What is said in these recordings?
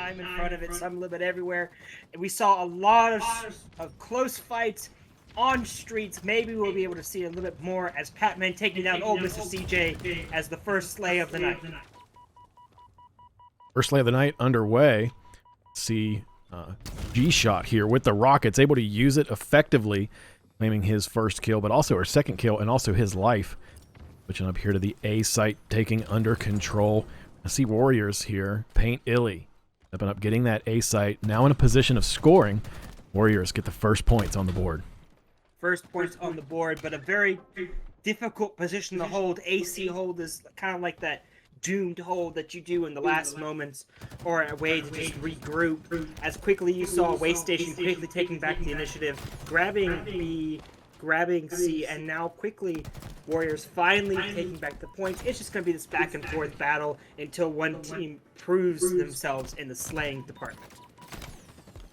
time in front of it, some limit everywhere. And we saw a lot of close fights on streets. Maybe we'll be able to see a little bit more as Patman taking down old Mr. CJ as the first slay of the night. First slay of the night underway. See G-Shot here with the rockets, able to use it effectively, claiming his first kill, but also her second kill and also his life. Switching up here to the A site, taking under control. I see Warriors here. Paint Illy. Stepping up, getting that A site. Now in a position of scoring. Warriors get the first points on the board. First points on the board, but a very difficult position to hold. AC hold is kind of like that doomed hold that you do in the last moments, or a way to just regroup. As quickly you saw Waste Station quickly taking back the initiative, grabbing B, grabbing C, and now quickly Warriors finally taking back the points. It's just going to be this back and forth battle until one team proves themselves in the slaying department.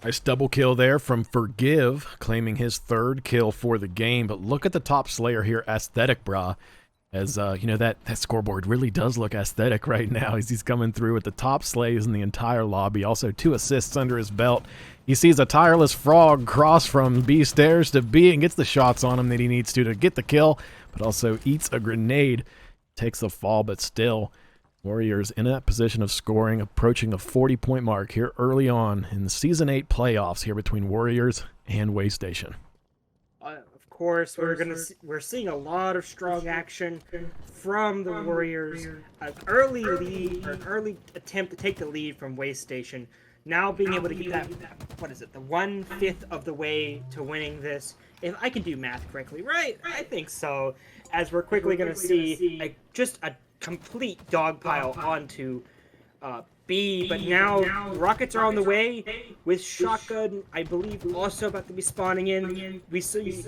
Nice double kill there from Forgive, claiming his third kill for the game. But look at the top slayer here, Aesthetic Bra. As, you know, that scoreboard really does look aesthetic right now as he's coming through with the top slays in the entire lobby. Also 2 assists under his belt. He sees a tireless frog cross from B stairs to B and gets the shots on him that he needs to get the kill, but also eats a grenade, takes the fall, but still Warriors in that position of scoring, approaching the 40-point mark here early on in the Season 8 playoffs here between Warriors and Waste Station. Of course, we're seeing a lot of strong action from the Warriors. An early lead, or an early attempt to take the lead from Waste Station. Now being able to get that, what is it, the 1/5 of the way to winning this. If I can do math correctly, right? I think so. As we're quickly going to see just a complete dogpile onto B, but now rockets are on the way with shotgun, I believe, also about to be spawning in. We see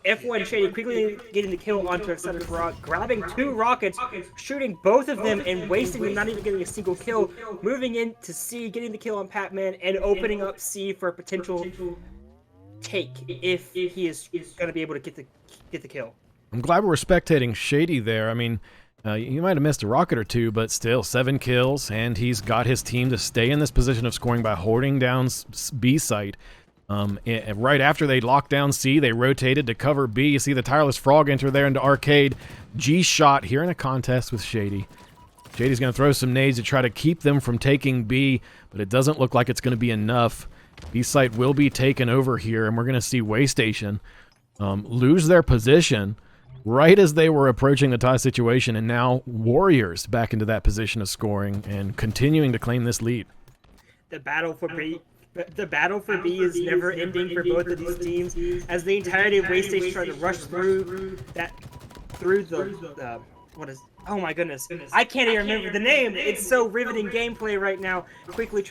F1 Shady quickly getting the kill onto a set of rock, grabbing 2 rockets, shooting both of them and wasting them, not even getting a single kill, moving in to C, getting the kill on Patman, and opening up C for a potential take if he is going to be able to get the kill. I'm glad we're spectating Shady there. I mean, you might have missed a rocket or 2, but still 7 kills, and he's got his team to stay in this position of scoring by holding down B site. Right after they locked down C, they rotated to cover B. You see the tireless frog enter there into arcade. G-Shot here in a contest with Shady. Shady's going to throw some nades to try to keep them from taking B, but it doesn't look like it's going to be enough. B site will be taken over here, and we're going to see Waste Station lose their position right as they were approaching the tie situation, and now Warriors back into that position of scoring and continuing to claim this lead. The battle for B is never ending for both of these teams, as the entirety of Waste Station try to rush through the what is, oh my goodness, I can't even remember the name. It's so riveting gameplay right now. Quickly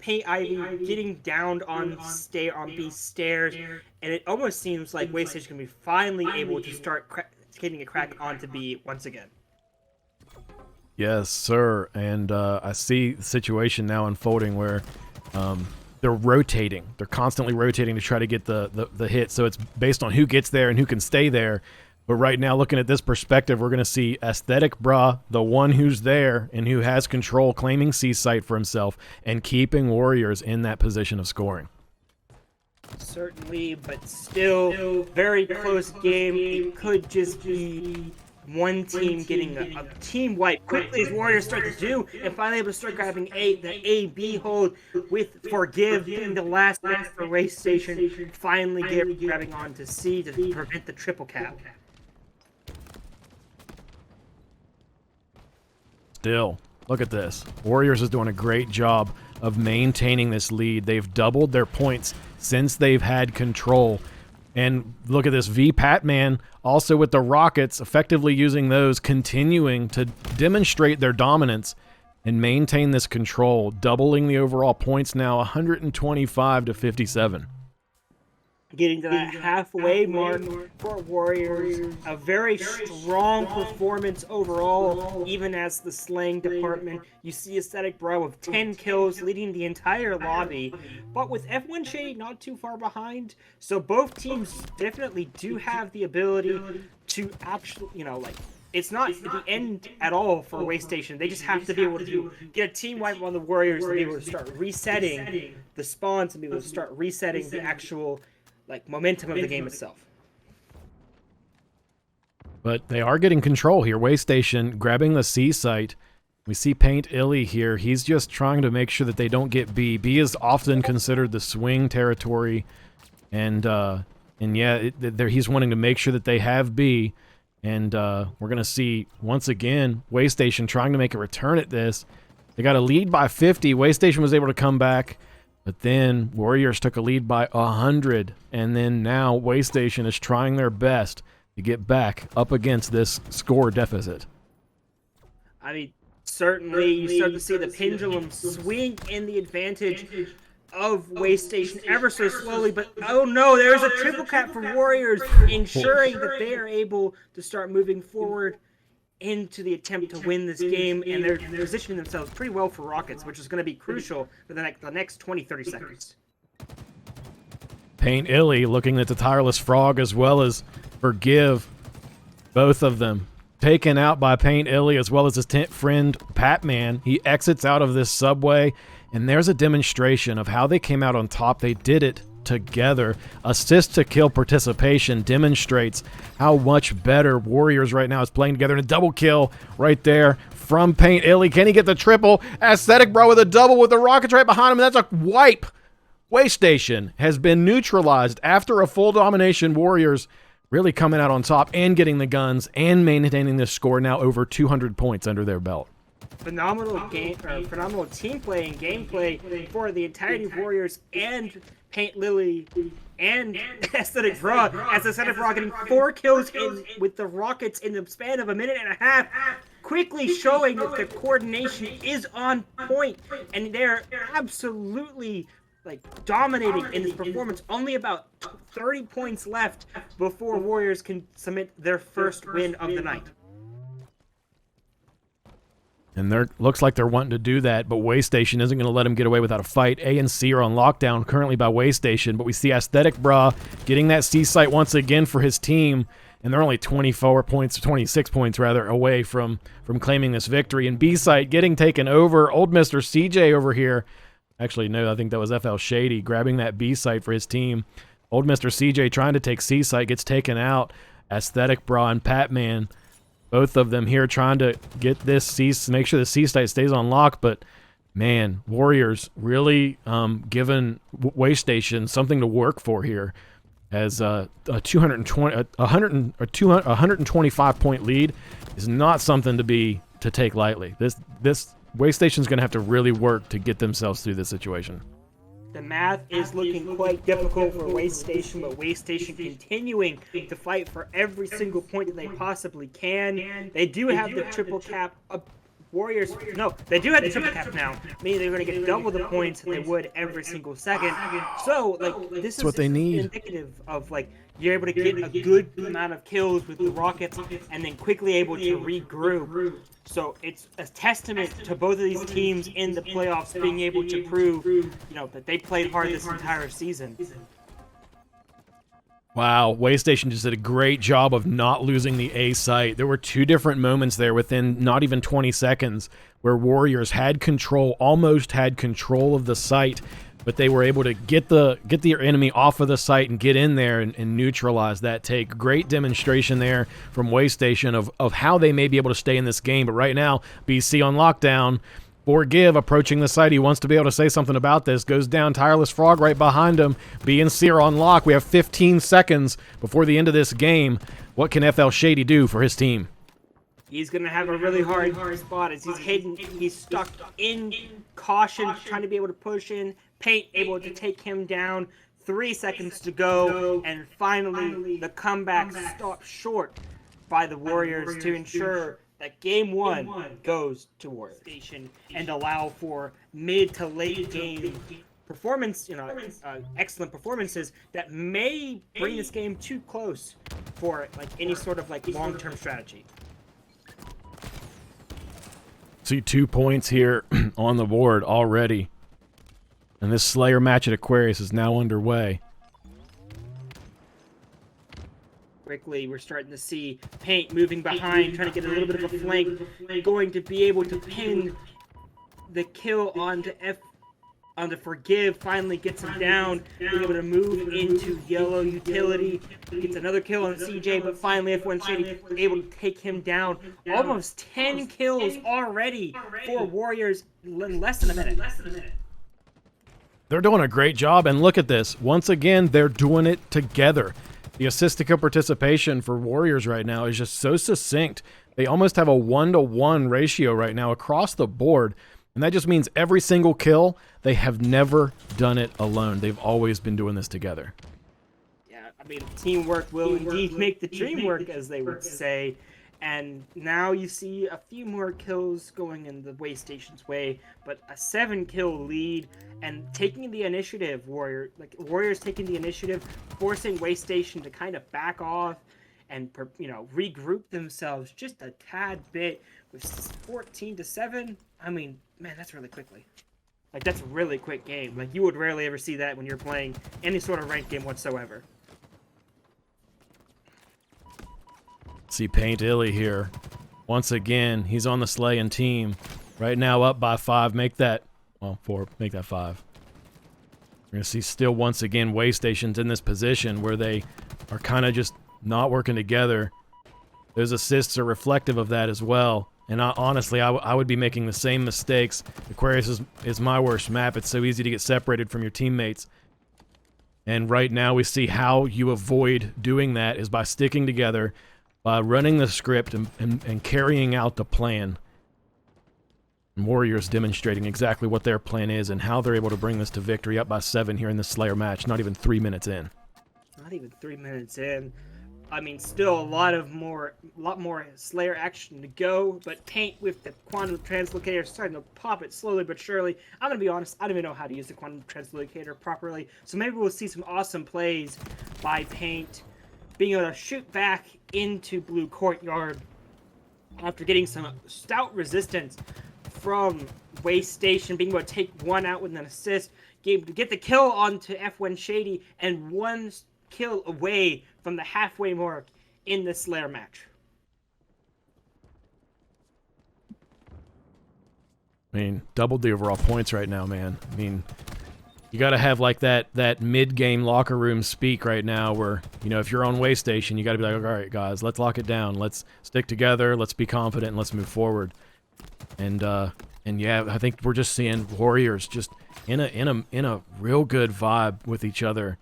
Paint Ivy getting downed on B stairs, and it almost seems like Waste Station can be finally able to start getting a crack onto B once again. Yes, sir. And I see the situation now unfolding where they're rotating. They're constantly rotating to try to get the hit. So it's based on who gets there and who can stay there. But right now, looking at this perspective, we're going to see Aesthetic Bra, the one who's there and who has control, claiming C site for himself and keeping Warriors in that position of scoring. Certainly, but still very close game. It could just be one team getting a team wipe quickly as Warriors start to do, and finally able to start grabbing the A-B hold with Forgive being the last man for Waste Station, finally grabbing on to C to prevent the triple cap. Still, look at this. Warriors is doing a great job of maintaining this lead. They've doubled their points since they've had control. And look at this, Patman also with the rockets, effectively using those, continuing to demonstrate their dominance and maintain this control, doubling the overall points now 125 to 57. Getting to that halfway mark for Warriors. A very strong performance overall, even as the slaying department. You see Aesthetic Bro with 10 kills, leading the entire lobby, but with F1 Shady not too far behind. So both teams definitely do have the ability to actually, it's not the end at all for Waste Station. They just have to be able to get a team wipe on the Warriors to be able to start resetting the spawns and be able to start resetting the actual like momentum of the game itself. But they are getting control here. Waste Station grabbing the C site. We see Paint Illy here. He's just trying to make sure that they don't get B. B is often considered the swing territory, and yeah, he's wanting to make sure that they have B. And we're gonna see once again Waste Station trying to make a return at this. They got a lead by 50. Waste Station was able to come back, but then Warriors took a lead by 100, and then now Waste Station is trying their best to get back up against this score deficit. I mean, certainly you start to see the pendulum swing in the advantage of Waste Station ever so slowly, but oh no, there's a triple cap for Warriors, ensuring that they are able to start moving forward into the attempt to win this game, and they're positioning themselves pretty well for Rockets, which is going to be crucial for the next 20-30 seconds. Paint Illy looking at the Tireless Frog as well as Forgive, both of them taken out by Paint Illy as well as his friend Patman. He exits out of this subway, and there's a demonstration of how they came out on top. They did it together. Assist to kill participation demonstrates how much better Warriors right now is playing together. And a double kill right there from Paint Illy. Can he get the triple? Aesthetic Bro with a double with the Rockets right behind him. And that's a wipe. Waste Station has been neutralized after a full domination. Warriors really coming out on top and getting the guns and maintaining this score, now over 200 points under their belt. Phenomenal team play and gameplay for the entirety of Warriors and Paint Lily and Aesthetic Raw. As Aesthetic Raw getting 4 kills with the Rockets in the span of a minute and a half, quickly showing that the coordination is on point, and they're absolutely like dominating in this performance. Only about 30 points left before Warriors can submit their first win of the night. And looks like they're wanting to do that, but Waste Station isn't going to let them get away without a fight. A and C are on lockdown currently by Waste Station, but we see Aesthetic Bra getting that C site once again for his team, and they're only 26 points rather, away from claiming this victory. And B site getting taken over. Old Mr. CJ over here. Actually, no, I think that was FL Shady grabbing that B site for his team. Old Mr. CJ trying to take C site, gets taken out. Aesthetic Bra and Patman, both of them here trying to get this make sure the C site stays on lock. But man, Warriors really giving Waste Station something to work for here, as a 125 point lead is not something to take lightly. This Waste Station's going to have to really work to get themselves through this situation. The math is looking quite difficult for Waste Station, but Waste Station continuing to fight for every single point that they possibly can. They do have the triple cap. Warriors, no, they do have the triple cap now, meaning they're going to get double the points that they would every single second. So, like, this is what they need. Indicative of, like, you're able to get a good amount of kills with the Rockets and then quickly able to regroup. So it's a testament to both of these teams in the playoffs being able to prove, that they played hard this entire season. Wow, Waste Station just did a great job of not losing the A site. There were 2 different moments there within not even 20 seconds where Warriors had control, almost had control of the site, but they were able to get the enemy off of the site and get in there and neutralize that take. Great demonstration there from Waste Station of how they may be able to stay in this game. But right now, BC on lockdown. Forgive approaching the site. He wants to be able to say something about this. Goes down. Tireless Frog right behind him. B and C are on lock. We have 15 seconds before the end of this game. What can FL Shady do for his team? He's going to have a really hard spot as he's hidden. He's stuck in caution, trying to be able to push in. Paint able to take him down. 3 seconds to go. And finally, the comeback stopped short by the Warriors to ensure that Game 1 goes to Warriors Station and allow for mid to late game performance, excellent performances that may bring this game too close for like any sort of like long-term strategy. See 2 points here on the board already. And this Slayer match at Aquarius is now underway. quickly. We're starting to see Paint moving behind, trying to get a little bit of a flank, going to be able to pin the kill onto Forgive, finally gets him down, being able to move into yellow utility, gets another kill on CJ, but finally F1 Shady able to take him down. Almost 10 kills already for Warriors in less than a minute. They're doing a great job, and look at this. Once again, they're doing it together. The assist to kill participation for Warriors right now is just so succinct. They almost have a 1-to-1 ratio right now across the board, and that just means every single kill, they have never done it alone. They've always been doing this together. Yeah, I mean, teamwork will indeed make the dream work, as they would say. And now you see a few more kills going in the Waystation's way, but a 7-kill lead and taking the initiative. Warriors taking the initiative, forcing Waystation to kind of back off and regroup themselves just a tad bit with 14-7. I mean, man, that's really quickly. Like, that's a really quick game. Like, you would rarely ever see that when you're playing any sort of ranked game whatsoever. See Paint Illy here. Once again, he's on the slaying team. Right now up by 5. Make that, well, 4. Make that 5. We're going to see still once again Waystation's in this position where they are kind of just not working together. Those assists are reflective of that as well. And honestly, I would be making the same mistakes. Aquarius is my worst map. It's so easy to get separated from your teammates. And right now we see how you avoid doing that is by sticking together, by running the script and carrying out the plan. And Warriors demonstrating exactly what their plan is and how they're able to bring this to victory, up by 7 here in this Slayer match, not even 3 minutes in. Not even 3 minutes in. I mean, still a lot more Slayer action to go, but Paint with the quantum translocator starting to pop it slowly but surely. I'm gonna be honest, I don't even know how to use the quantum translocator properly, so maybe we'll see some awesome plays by Paint, being able to shoot back into Blue Courtyard after getting some stout resistance from Waystation, being able to take one out with an assist, to get the kill onto F1 Shady, and one kill away from the halfway mark in this Slayer match. I mean, doubled the overall points right now, man. I mean, you got to have like that mid-game locker room speak right now where, if you're on Waystation, you got to be like, all right, guys, let's lock it down. Let's stick together. Let's be confident and let's move forward. And yeah, I think we're just seeing Warriors just in a real good vibe with each other.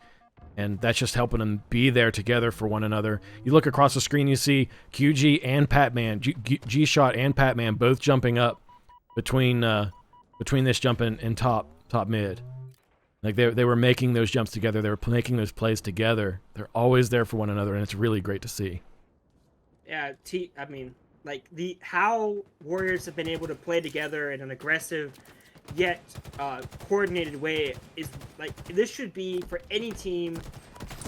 And that's just helping them be there together for one another. You look across the screen, you see QG and Patman, G-Shot and Patman both jumping up between this jump and top mid. Like they were making those jumps together. They were making those plays together. They're always there for one another, and it's really great to see. Yeah, I mean, like how Warriors have been able to play together in an aggressive yet coordinated way is like, this should be for any team.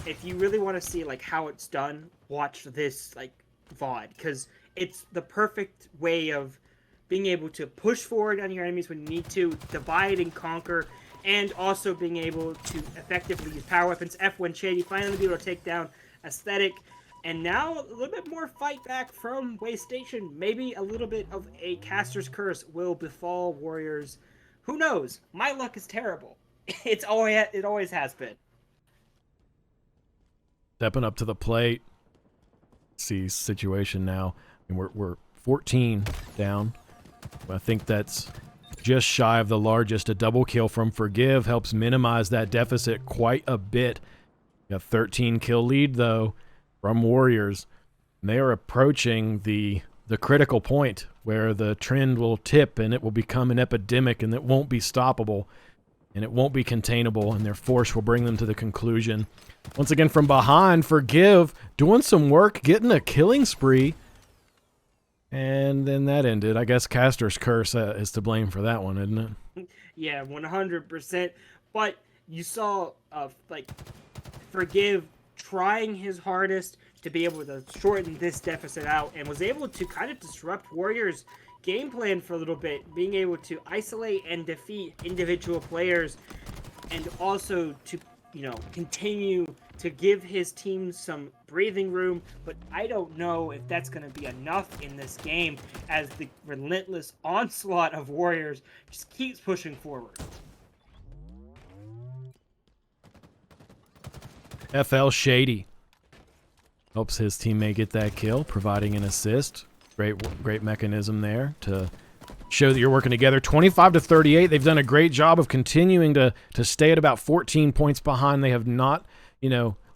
If you really want to see like how it's done, watch this like VOD, because it's the perfect way of being able to push forward on your enemies when you need to, divide and conquer, and also being able to effectively use power weapons. F1 Shady finally be able to take down Aesthetic, and now a little bit more fight back from Waystation. Maybe a little bit of a caster's curse will befall Warriors. Who knows? My luck is terrible. It always has been. Stepping up to the plate. See situation now. I mean, we're 14 down. I think that's just shy of the largest. A double kill from Forgive helps minimize that deficit quite a bit. A 13 kill lead though from Warriors. And they are approaching the critical point where the trend will tip and it will become an epidemic, and it won't be stoppable and it won't be containable, and their force will bring them to the conclusion. Once again from behind, Forgive doing some work, getting a killing spree, and then that ended. I guess Caster's curse is to blame for that one, isn't it? Yeah, 100%. But you saw like Forgive trying his hardest to be able to shorten this deficit out, and was able to kind of disrupt Warriors' game plan for a little bit, being able to isolate and defeat individual players, and also to continue to give his team some breathing room, but I don't know if that's going to be enough in this game as the relentless onslaught of Warriors just keeps pushing forward. FL Shady helps his teammate get that kill, providing an assist. Great mechanism there to show that you're working together. 25-38. They've done a great job of continuing to stay at about 14 points behind. They have not,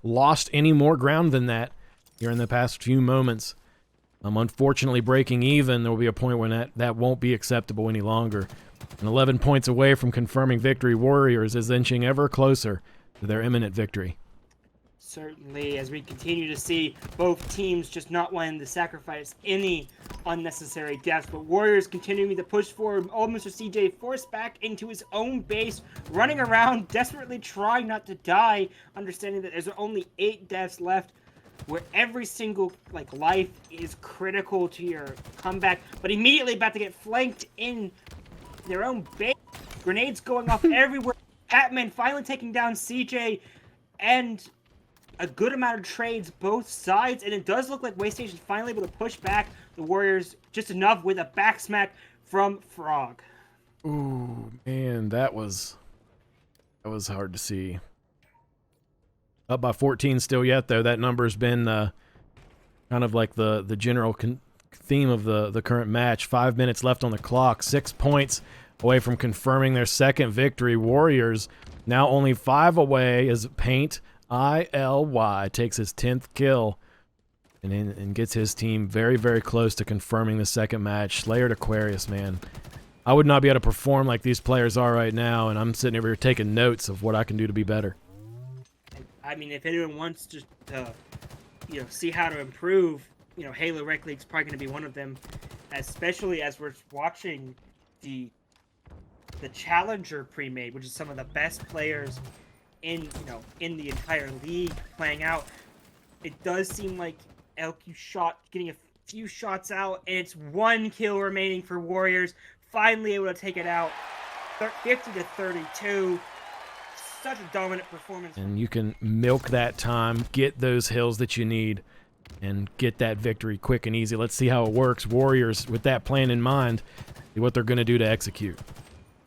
lost any more ground than that here in the past few moments. Unfortunately, breaking even, there will be a point when that won't be acceptable any longer. And 11 points away from confirming victory, Warriors is inching ever closer to their imminent victory. Certainly, as we continue to see both teams just not wanting to sacrifice any unnecessary deaths, but Warriors continuing to push forward. Old Mr. CJ forced back into his own base, running around, desperately trying not to die, understanding that there's only 8 deaths left, where every single life is critical to your comeback, but immediately about to get flanked in their own base. Grenades going off everywhere. Patman finally taking down CJ, and a good amount of trades both sides, and it does look like Waystation's finally able to push back the Warriors just enough with a back smack from Frog. Ooh, man, that was hard to see. Up by 14 still yet, though. That number's been kind of like the general theme of the current match. 5 minutes left on the clock. 6 points away from confirming their second victory. Warriors now only 5 away as Paint ILY takes his 10th kill and gets his team very, very close to confirming the second match. Slayer to Aquarius, man. I would not be able to perform like these players are right now, and I'm sitting over here taking notes of what I can do to be better. I mean, if anyone wants to, see how to improve, Halo Rec League's probably going to be one of them, especially as we're watching the Challenger Premade, which is some of the best players in the entire league playing out. It does seem like LQ getting a few shots out, and it's 1 kill remaining for Warriors. Finally able to take it out, 50-32. Such a dominant performance. And you can milk that time, get those hills that you need, and get that victory quick and easy. Let's see how it works. Warriors, with that plan in mind, see what they're going to do to execute.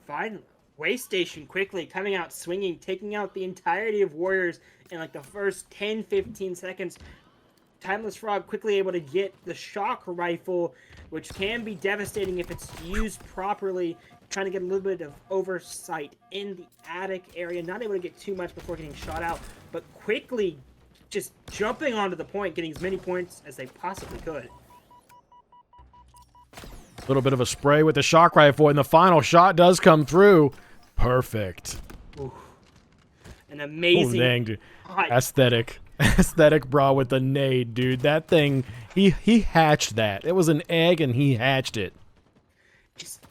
Finally, Waystation quickly coming out swinging, taking out the entirety of Warriors in the first 10-15 seconds. Timeless Frog quickly able to get the shock rifle, which can be devastating if it's used properly. Trying to get a little bit of oversight in the attic area. Not able to get too much before getting shot out, but quickly just jumping onto the point, getting as many points as they possibly could. A little bit of a spray with the shock rifle, and the final shot does come through. Perfect. Ooh. An amazing... Oh, dang, dude. Aesthetic bra with the nade, dude. That thing, he hatched that. It was an egg, and he hatched it. Just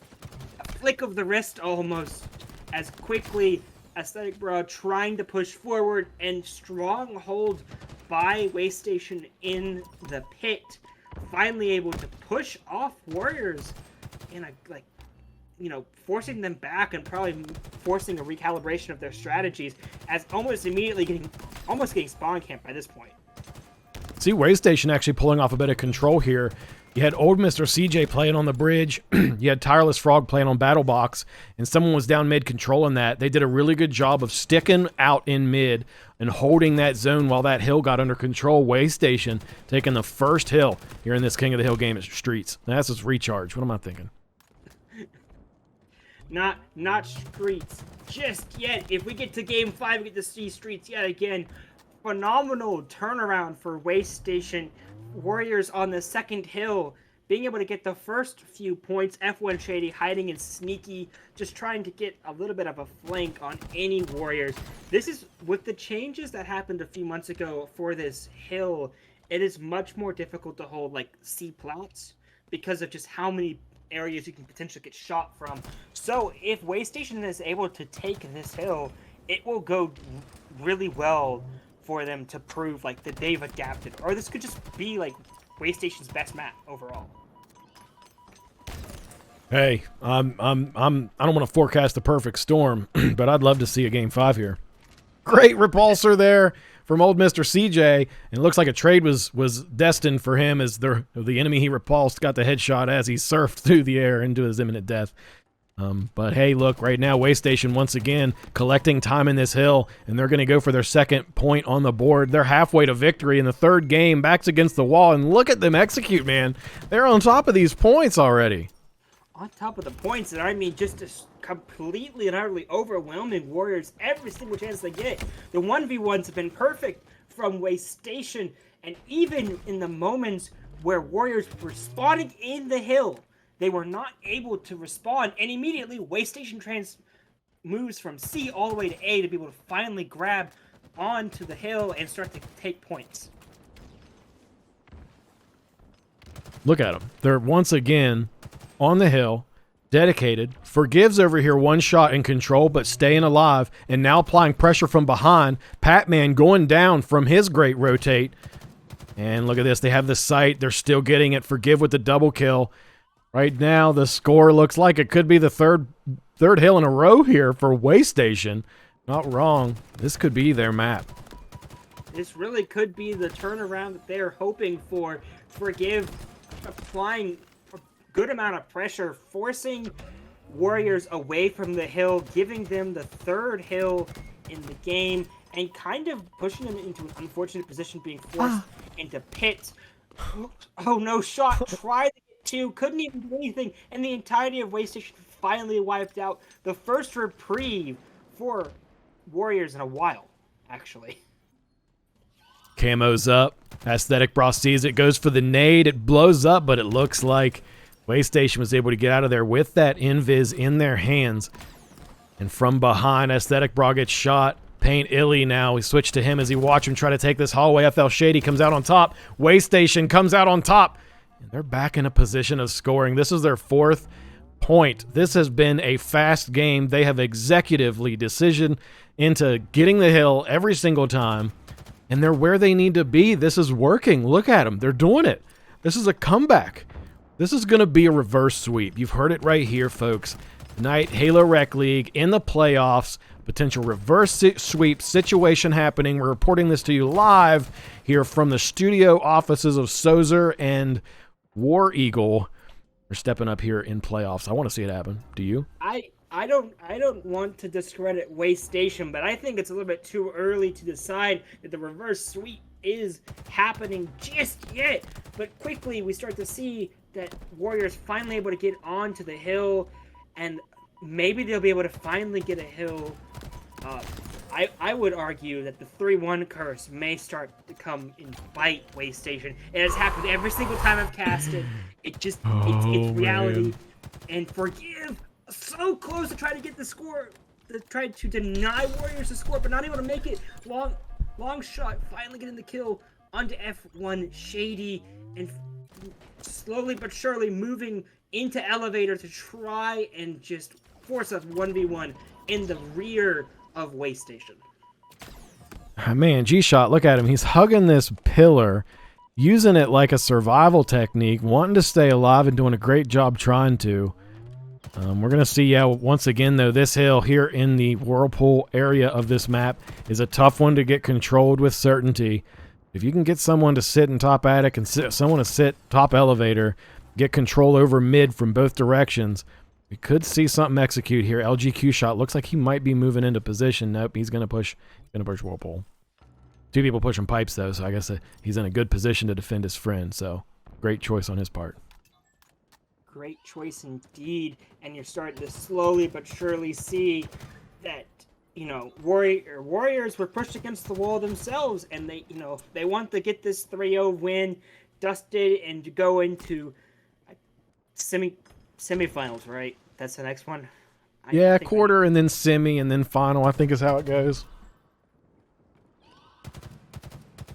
a flick of the wrist almost, as quickly Aesthetic Bra trying to push forward, and stronghold by Waystation in the pit. Finally able to push off Warriors in forcing them back and probably forcing a recalibration of their strategies, as almost immediately getting spawn camped by this point. See Waystation actually pulling off a bit of control here. You had old Mr. CJ playing on the bridge. You had Tireless Frog playing on Battle Box, and someone was down mid controlling that. They did a really good job of sticking out in mid and holding that zone while that hill got under control. Waystation taking the first hill here in this King of the Hill game at Streets. That's just recharge. What am I thinking? Not Streets just yet. If we get to game 5, we get to see Streets yet again. Phenomenal turnaround for Waystation. Warriors on the second hill, being able to get the first few points. F1 Shady hiding in sneaky, just trying to get a little bit of a flank on any Warriors. This is, with the changes that happened a few months ago for this hill, it is much more difficult to hold C plots because of just how many areas you can potentially get shot from. So if Waystation is able to take this hill, it will go really well for them to prove that they've adapted, or this could just be Waystation's best map overall. Hey, I don't want to forecast the perfect storm, but I'd love to see a game 5 here. Great repulsor there from old Mr. CJ. And it looks like a trade was destined for him as the enemy he repulsed got the headshot as he surfed through the air into his imminent death. But hey, look, right now, Waystation once again collecting time in this hill, and they're going to go for their second point on the board. They're halfway to victory in the third game, backs against the wall, and look at them execute, man. They're on top of these points already. On top of the points, and I mean just a completely and utterly overwhelming Warriors every single chance they get. The 1v1s have been perfect from Waystation, and even in the moments where Warriors were spawning in the hill, they were not able to respond, and immediately Waystation moves from C all the way to A to be able to finally grab onto the hill and start to take points. Look at them. They're once again on the hill, dedicated. Forgives over here, one shot in control, but staying alive, and now applying pressure from behind. Patman going down from his great rotate. And look at this. They have the sight. They're still getting it. Forgive with the double kill. Right now, the score looks like it could be the third hill in a row here for Waystation. Not wrong. This could be their map. This really could be the turnaround that they're hoping for. Forgive applying a good amount of pressure, forcing Warriors away from the hill, giving them the third hill in the game, and kind of pushing them into an unfortunate position, being forced into pits. Oh, no shot. Tried to get two, couldn't even do anything, and the entirety of Waystation finally wiped out. The first reprieve for Warriors in a while, actually. Camo's up. Aesthetic Bra sees it, goes for the nade. It blows up, but it looks like Waystation was able to get out of there with that invis in their hands. And from behind, Aesthetic Bra gets shot. Paint Illy now. We switch to him as he watch him try to take this hallway. FL Shady comes out on top. Waystation comes out on top. And they're back in a position of scoring. This is their fourth point. This has been a fast game. They have executively decisioned into getting the hill every single time. And they're where they need to be. This is working. Look at them. They're doing it. This is a comeback. This is going to be a reverse sweep. You've heard it right here, folks. Tonight, Halo Rec League in the playoffs. Potential reverse sweep situation happening. We're reporting this to you live here from the studio offices of Sozer and War Eagle. They're stepping up here in playoffs. I want to see it happen. Do you? I don't want to discredit Waystation, but I think it's a little bit too early to decide that the reverse sweep is happening just yet. But quickly we start to see that Warriors finally able to get onto the hill, and maybe they'll be able to finally get a hill. I would argue that the 3-1 curse may start to come and bite Waystation. It has happened every single time I've casted. It's reality. Man. And Forgive so close to try to get the score, to try to deny Warriors the score, but not able to make it. Long shot, finally getting the kill onto F1 Shady, and slowly but surely moving into elevator to try and just force us 1v1 in the rear of Waystation. Man, G-Shot, look at him. He's hugging this pillar, using it like a survival technique, wanting to stay alive and doing a great job trying to. We're going to see, once again, though, this hill here in the Whirlpool area of this map is a tough one to get controlled with certainty. If you can get someone to sit in top attic and someone to sit top elevator, get control over mid from both directions, we could see something execute here. LGQ Shot looks like he might be moving into position. Nope, he's going to push Whirlpool. Two people pushing pipes, though, so I guess he's in a good position to defend his friend, so great choice on his part. Great choice indeed, and you're starting to slowly but surely see that, Warriors were pushed against the wall themselves, and they want to get this 3-0 win dusted and to go into semifinals, right? That's the next one. Yeah, quarter and then semi and then final, I think is how it goes.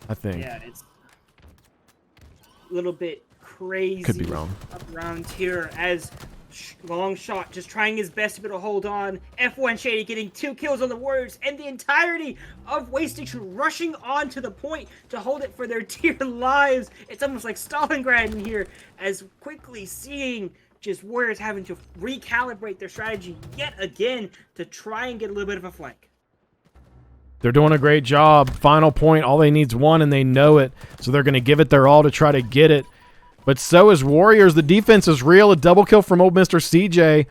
I think. Yeah, it's a little bit crazy. Could be wrong. Up around here as Long Shot just trying his best to be able to hold on. F1 Shady getting 2 kills on the Warriors, and the entirety of Waystation rushing onto the point to hold it for their dear lives. It's almost like Stalingrad in here, as quickly seeing just Warriors having to recalibrate their strategy yet again to try and get a little bit of a flank. They're doing a great job. Final point, all they need's one, and they know it. So they're going to give it their all to try to get it. But so is Warriors. The defense is real. A double kill from old Mr. CJ.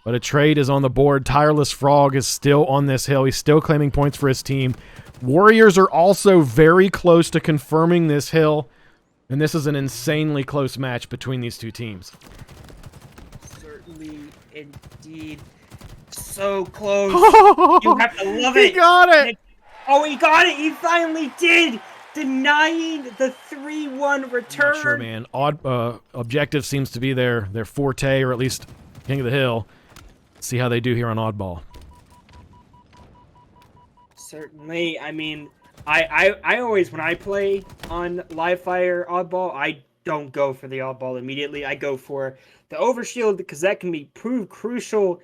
But a trade is on the board. Tireless Frog is still on this hill. He's still claiming points for his team. Warriors are also very close to confirming this hill. And this is an insanely close match between these two teams. Certainly, indeed. So close. You have to love it. He got it. Oh, he got it. He finally did. Denying the 3-1 return. Not sure, man. Odd objective seems to be their forte, or at least King of the Hill. Let's see how they do here on Oddball. Certainly. I mean, I always, when I play on Livefire Oddball, I don't go for the Oddball immediately. I go for the Overshield because that can be proved crucial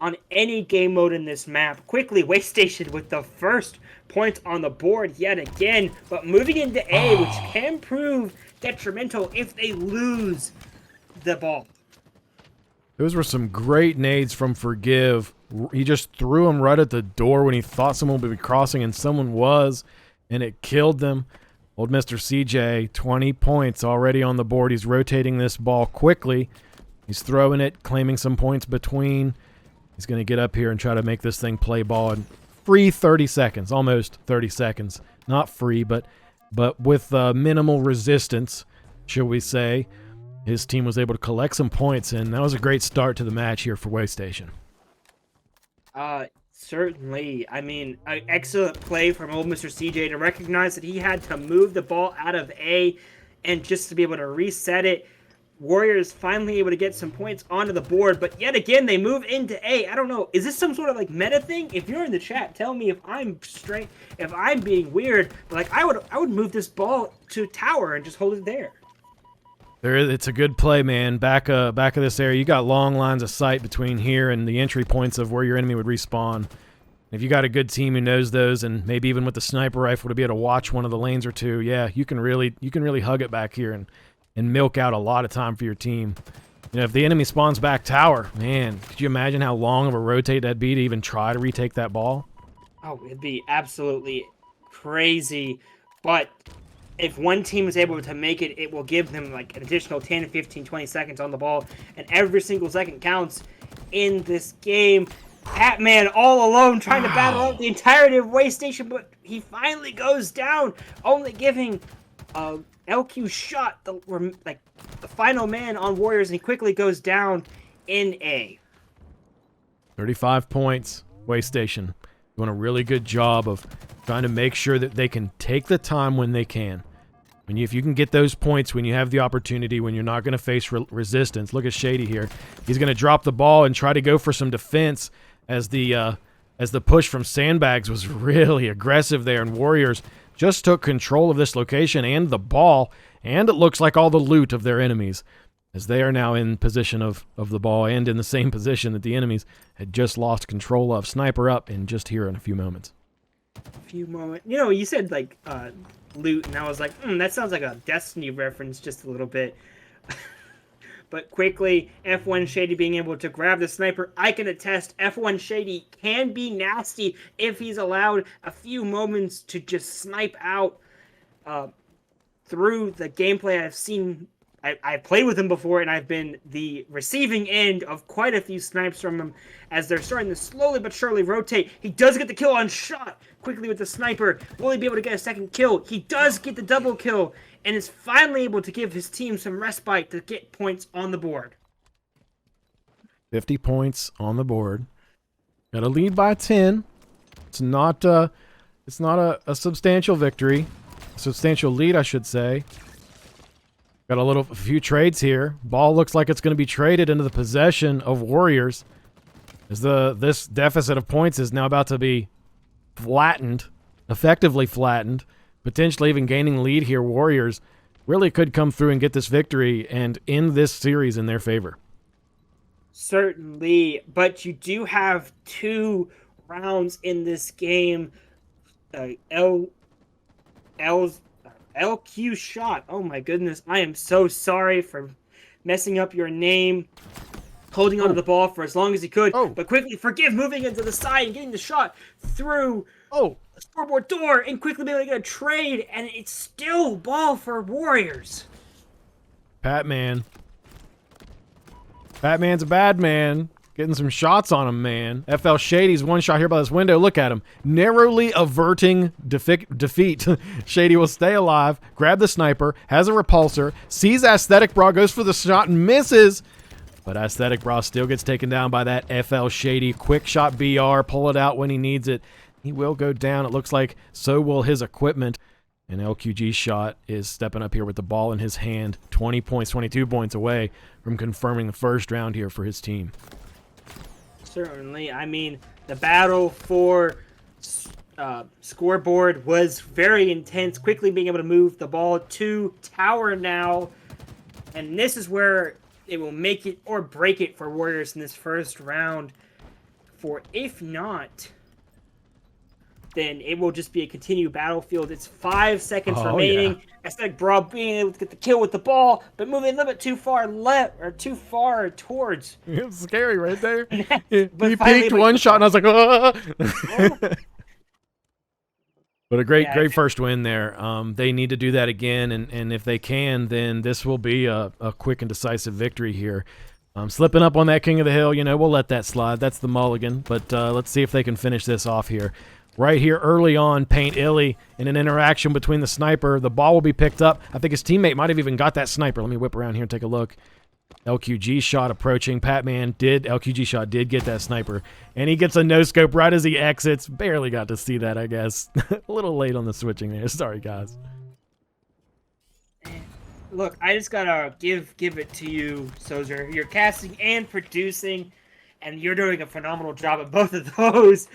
on any game mode in this map. Quickly, Waystation with the first point on the board yet again, but moving into A, which can prove detrimental if they lose the ball. Those were some great nades from Forgive. He just threw them right at the door when he thought someone would be crossing, and someone was, and it killed them. Old Mr. CJ, 20 points already on the board. He's rotating this ball quickly. He's throwing it, claiming some points between. He's going to get up here and try to make this thing play ball in free 30 seconds, almost 30 seconds. Not free, but with minimal resistance, shall we say. His team was able to collect some points, and that was a great start to the match here for Waystation. Certainly. I mean, excellent play from old Mr. CJ to recognize that he had to move the ball out of A and just to be able to reset it. Warriors finally able to get some points onto the board, but yet again they move into A. I don't know. Is this some sort of like meta thing? If you're in the chat, tell me if I'm straight, if I'm being weird. But like I would move this ball to tower and just hold it there. It's a good play, man. Back of this area, you got long lines of sight between here and the entry points of where your enemy would respawn. If you got a good team who knows those, and maybe even with the sniper rifle to be able to watch one of the lanes or two, yeah, you can really hug it back here and milk out a lot of time for your team. You know, if the enemy spawns back tower, man, could you imagine how long of a rotate that'd be to even try to retake that ball? Oh, it'd be absolutely crazy. But if one team is able to make it, it will give them like an additional 10, 15, 20 seconds on the ball. And every single second counts in this game. Batman all alone trying to battle out the entirety of Waystation, but he finally goes down, only giving LQ shot the final man on Warriors, and he quickly goes down in A. 35 points, Waystation. Doing a really good job of trying to make sure that they can take the time when they can. And if you can get those points when you have the opportunity, when you're not going to face resistance. Look at Shady here. He's going to drop the ball and try to go for some defense as the push from Sandbags was really aggressive there, and Warriors just took control of this location and the ball, and it looks like all the loot of their enemies, as they are now in possession of the ball and in the same position that the enemies had just lost control of. Sniper up in just here in a few moments. You know, you said like loot, and I was like, that sounds like a Destiny reference just a little bit. But quickly, F1 Shady being able to grab the sniper, I can attest F1 Shady can be nasty if he's allowed a few moments to just snipe out through the gameplay I've seen. I've played with him before, and I've been the receiving end of quite a few snipes from him as they're starting to slowly but surely rotate. He does get the kill on shot quickly with the sniper. Will he be able to get a second kill? He does get the double kill, and is finally able to give his team some respite to get points on the board. 50 points on the board. Got a lead by 10. It's not a substantial victory. A substantial lead, I should say. Got a few trades here. Ball looks like it's going to be traded into the possession of Warriors, as this deficit of points is now about to be flattened, effectively flattened, potentially even gaining lead here. Warriors really could come through and get this victory and end this series in their favor. Certainly, but you do have 2 rounds in this game. LQ shot. Oh my goodness. I am so sorry for messing up your name. holding onto the ball for as long as he could, Oh. but quickly Forgive moving into the side and getting the shot through Oh. the scoreboard door and quickly being able to get a trade, and it's still ball for Warriors. Patman's a bad man. Getting some shots on him, man. FL Shady's one shot here by this window. Look at him. Narrowly averting defeat. Shady will stay alive. Grab the sniper. Has a repulsor. Sees Aesthetic Bra. Goes for the shot and misses. But Aesthetic Bra still gets taken down by that FL Shady. Quick shot BR. Pull it out when he needs it. He will go down. It looks like so will his equipment. And LQG shot is stepping up here with the ball in his hand. 20 points, 22 points away from confirming the first round here for his team. Certainly. I mean, the battle for scoreboard was very intense. Quickly being able to move the ball to tower now. And this is where it will make it or break it for Warriors in this first round. For if not, then it will just be a continued battlefield. It's 5 seconds remaining. Yeah. Aesthetic Bra being able to get the kill with the ball, but moving a little bit too far left or too far towards. It was scary right there. But he peeked one shot, and I was like, ah! But a great first win there. They need to do that again, and if they can, then this will be a quick and decisive victory here. Slipping up on that King of the Hill, we'll let that slide. That's the mulligan, but let's see if they can finish this off here. Right here early on, Paint Illy in an interaction between the sniper. The ball will be picked up. I think his teammate might have even got that sniper. Let me whip around here and take a look. LQG shot approaching. LQG shot did get that sniper. And he gets a no-scope right as he exits. Barely got to see that, I guess. A little late on the switching there. Sorry, guys. Look, I just gotta give it to you, Sozer. You're casting and producing, and you're doing a phenomenal job at both of those.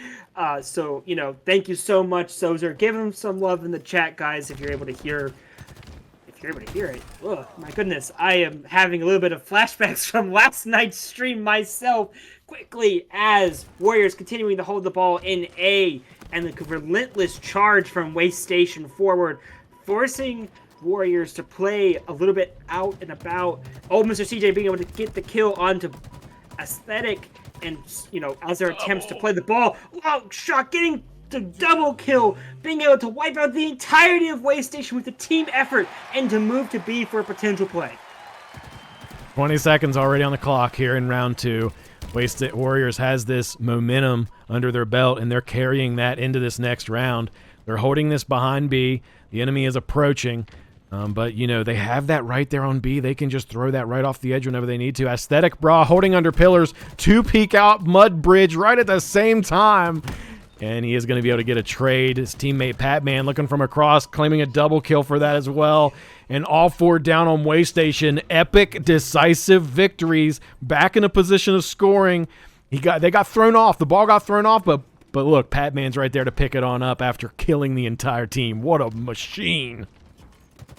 So, thank you so much, Sozer. Give him some love in the chat, guys, if you're able to hear it. Oh, my goodness. I am having a little bit of flashbacks from last night's stream myself. Quickly, as Warriors continuing to hold the ball in A, and the relentless charge from Waste Station forward, forcing Warriors to play a little bit out and about. Old Mr. CJ being able to get the kill onto Aesthetic, and as their attempts to play the ball, long shot, getting the double kill, being able to wipe out the entirety of Waste Station with a team effort, and to move to B for a potential play. 20 seconds already on the clock here in round 2. Warriors has this momentum under their belt, and they're carrying that into this next round. They're holding this behind B. The enemy is approaching. But, they have that right there on B. They can just throw that right off the edge whenever they need to. Aesthetic Bra holding under pillars. 2 peek out mud bridge right at the same time. And he is going to be able to get a trade. His teammate Patman looking from across, claiming a double kill for that as well. And all 4 down on Waste Station. Epic, decisive victories. Back in a position of scoring. They got thrown off. The ball got thrown off, but look, Patman's right there to pick it on up after killing the entire team. What a machine.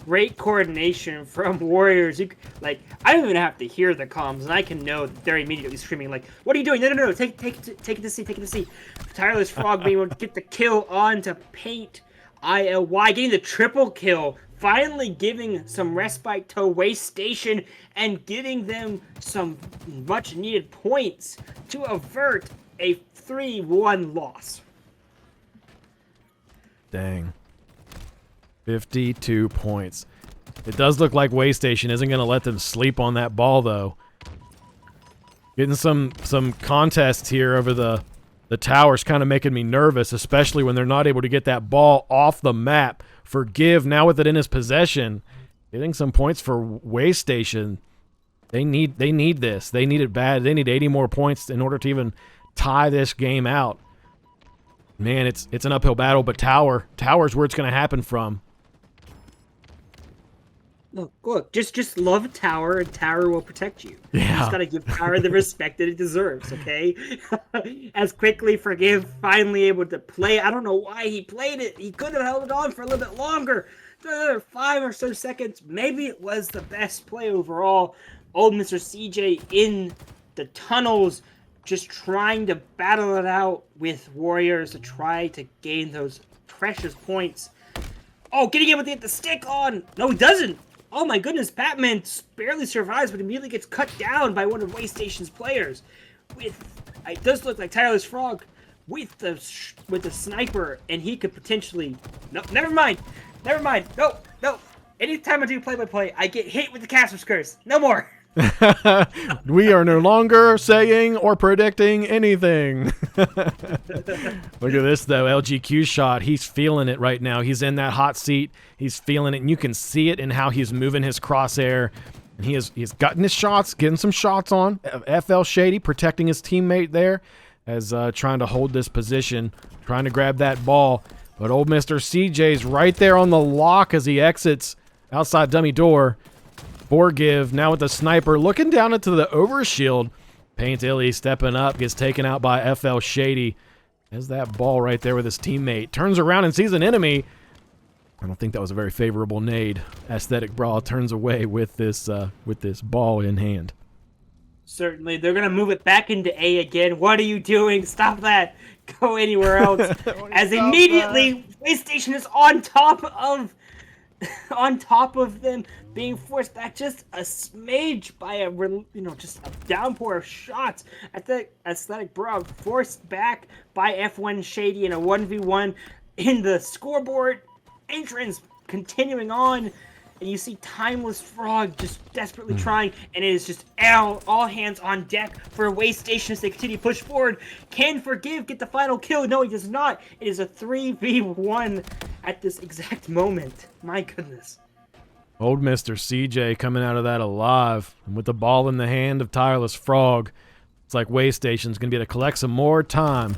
Great coordination from Warriors. I don't even have to hear the comms, and I can know that they're immediately screaming, what are you doing? No, take it to C. Tireless Frog being able to get the kill on to Paint ILY, getting the triple kill, finally giving some respite to Waste Station, and getting them some much-needed points to avert a 3-1 loss. Dang. 52 points. It does look like Waste Station isn't going to let them sleep on that ball, though. Getting some contests here over the tower's kind of making me nervous, especially when they're not able to get that ball off the map. Forgive, now with it in his possession, getting some points for Waste Station. They need this. They need it bad. They need 80 more points in order to even tie this game out. Man, it's an uphill battle, but Tower's where it's going to happen from. Look, just love Tower, and Tower will protect you. Yeah. You just gotta give Tower the respect that it deserves, okay? As quickly Forgive finally able to play. I don't know why he played it. He could have held it on for a little bit longer. Another 5 or so seconds. Maybe it was the best play overall. Old Mr. CJ in the tunnels, just trying to battle it out with Warriors to try to gain those precious points. Oh, getting able to get the stick on. No, he doesn't. oh my goodness, Batman barely survives, but immediately gets cut down by one of Waystation's players. It does look like Tyler's Frog with the sniper, and he could potentially. No, never mind. No. Anytime I do play-by-play, I get hit with the Casper's Curse. No more. We are no longer saying or predicting anything. Look at this, though. LGQ shot. He's feeling it right now. He's in that hot seat. He's feeling it, and you can see it in how he's moving his crosshair. And he's gotten his shots, getting some shots on. FL Shady protecting his teammate there as trying to hold this position, trying to grab that ball. But old Mr. CJ's right there on the lock as he exits outside dummy door. Forgive now with the sniper looking down into the overshield. Paint Illy stepping up, gets taken out by FL Shady. Has that ball right there with his teammate. Turns around and sees an enemy. I don't think that was a very favorable nade. Aesthetic Brawl turns away with this ball in hand. Certainly, they're gonna move it back into A again. What are you doing? Stop that! Go anywhere else. As immediately, PlayStation is on top of them, being forced back just a smidge by just a downpour of shots. At the Aesthetic Brawl forced back by F1 Shady in a 1v1 in the scoreboard entrance, continuing on. And you see Timeless Frog just desperately trying, and it is just all hands on deck for Waystation as they continue to push forward. Can Forgive get the final kill? No, he does not. It is a 3v1 at this exact moment. My goodness. Old Mr. CJ coming out of that alive, and with the ball in the hand of Tireless Frog. It's like Waystation's going to be able to collect some more time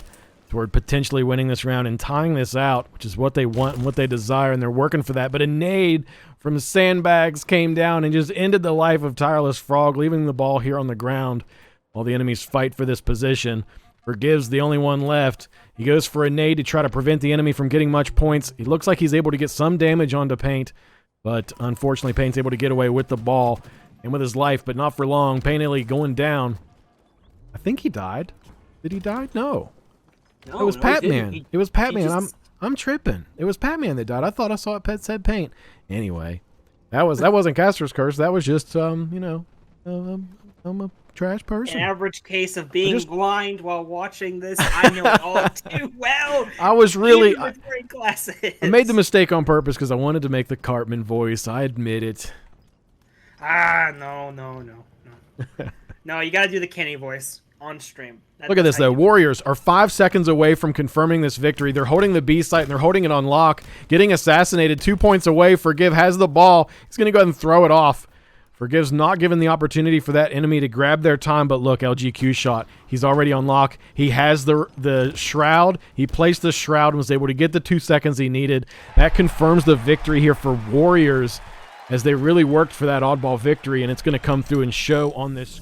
toward potentially winning this round and tying this out, which is what they want and what they desire, and they're working for that. But a nade from Sandbags came down and just ended the life of Tireless Frog, leaving the ball here on the ground while the enemies fight for this position. Forgive's the only one left. He goes for a nade to try to prevent the enemy from getting much points. He looks like he's able to get some damage onto Paint, but unfortunately Paint's able to get away with the ball and with his life, but not for long. Paint Illy going down. I think he died. Did he die? No. No, it was Patman. He It was Patman. just- I'm tripping. It was Patman that died. I thought I saw it said Paint. Anyway, that wasn't Castor's Curse. That was just I'm a trash person. An average case of being blind while watching this. I know it all too well. I was really. Even with wearing glasses. I made the mistake on purpose because I wanted to make the Cartman voice. I admit it. No. No, you gotta do the Kenny voice on stream. Look at this, though. Warriors are 5 seconds away from confirming this victory. They're holding the B site, and they're holding it on lock. Getting assassinated 2 points away. Forgive has the ball. He's going to go ahead and throw it off. Forgive's not given the opportunity for that enemy to grab their time, but look, LGQ shot. He's already on lock. He has the shroud. He placed the shroud and was able to get the 2 seconds he needed. That confirms the victory here for Warriors as they really worked for that oddball victory, and it's going to come through and show on this